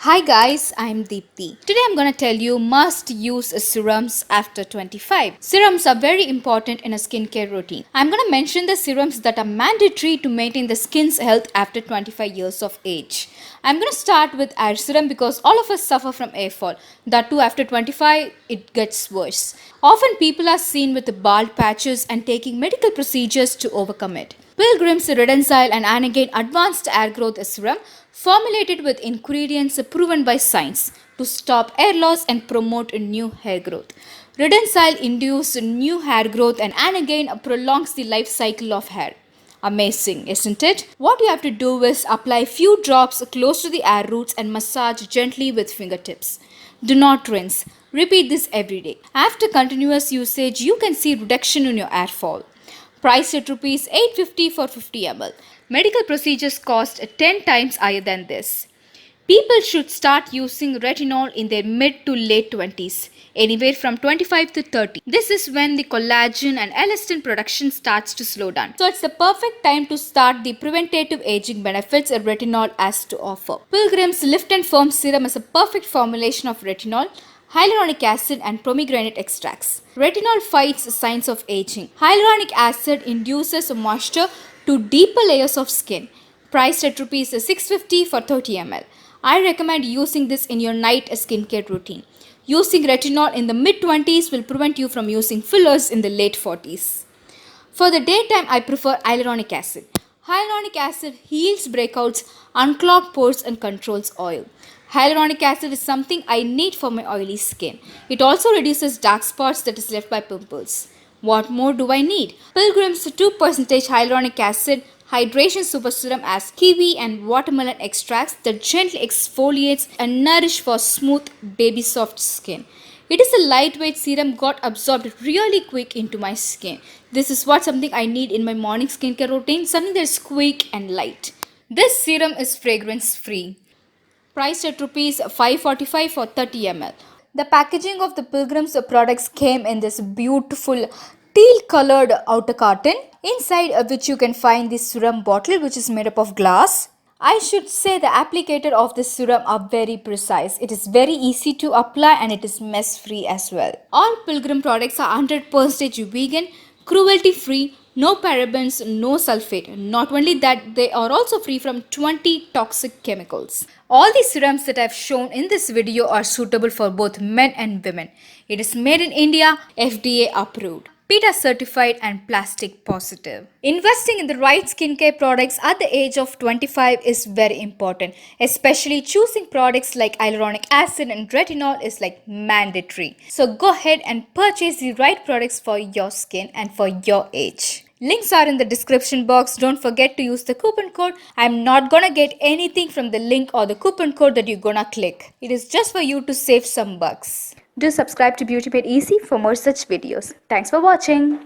Hi guys, I'm Deepthi. Today I'm gonna tell you must use serums after 25. Serums are very important in a skincare routine. I'm gonna mention the serums that are mandatory to maintain the skin's health after 25 years of age. I'm gonna start with air serum because all of us suffer from hair fall. That too after 25 it gets worse. Often people are seen with bald patches and taking medical procedures to overcome it. Pilgrim's Redensyl and Anagain advanced hair growth serum formulated with ingredients proven by science to stop hair loss and promote new hair growth. Redensyl induces new hair growth and Anagain prolongs the life cycle of hair. Amazing, isn't it? What you have to do is apply few drops close to the hair roots and massage gently with fingertips. Do not rinse. Repeat this every day. After continuous usage, you can see reduction in your hair fall. Priced at rupees 850 for 50 ml. Medical procedures cost 10 times higher than this. People should start using retinol in their mid to late 20s, anywhere from 25 to 30. This is when the collagen and elastin production starts to slow down. So it's the perfect time to start the preventative aging benefits a retinol has to offer. Pilgrim's Lift and Firm Serum is a perfect formulation of retinol, hyaluronic acid and pomegranate extracts. Retinol fights signs of aging. Hyaluronic acid induces moisture to deeper layers of skin. Priced at rupees 650 for 30 ml. I recommend using this in your night skincare routine. Using retinol in the mid 20s will prevent you from using fillers in the late 40s. For the daytime, I prefer hyaluronic acid. Hyaluronic acid heals breakouts, unclogs pores, and controls oil. Hyaluronic acid is something I need for my oily skin. It also reduces dark spots that is left by pimples. What more do I need? Pilgrim's 2% hyaluronic acid hydration super serum has kiwi and watermelon extracts that gently exfoliates and nourish for smooth baby soft skin. It is a lightweight serum got absorbed really quick into my skin. This is what something I need in my morning skincare routine, something that is quick and light. This serum is fragrance free. Priced at rupees 545 for 30 ml. The packaging of the Pilgrim's products came in this beautiful teal colored outer carton, inside of which you can find this serum bottle which is made up of glass. I should say the applicator of this serum are very precise. It is very easy to apply and it is mess free as well. All Pilgrim products are 100% vegan, cruelty free, no parabens, no sulfate. Not only that, they are also free from 20 toxic chemicals. All the serums that I have shown in this video are suitable for both men and women. It is made in India, FDA approved, PETA certified and plastic positive. Investing in the right skincare products at the age of 25 is very important. Especially choosing products like hyaluronic acid and retinol is like mandatory. So go ahead and purchase the right products for your skin and for your age. Links are in the description box. Don't forget to use the coupon code. I'm not gonna get anything from the link or the coupon code that you're gonna click. It is just for you to save some bucks. Do subscribe to Beauty Made Easy for more such videos. Thanks for watching.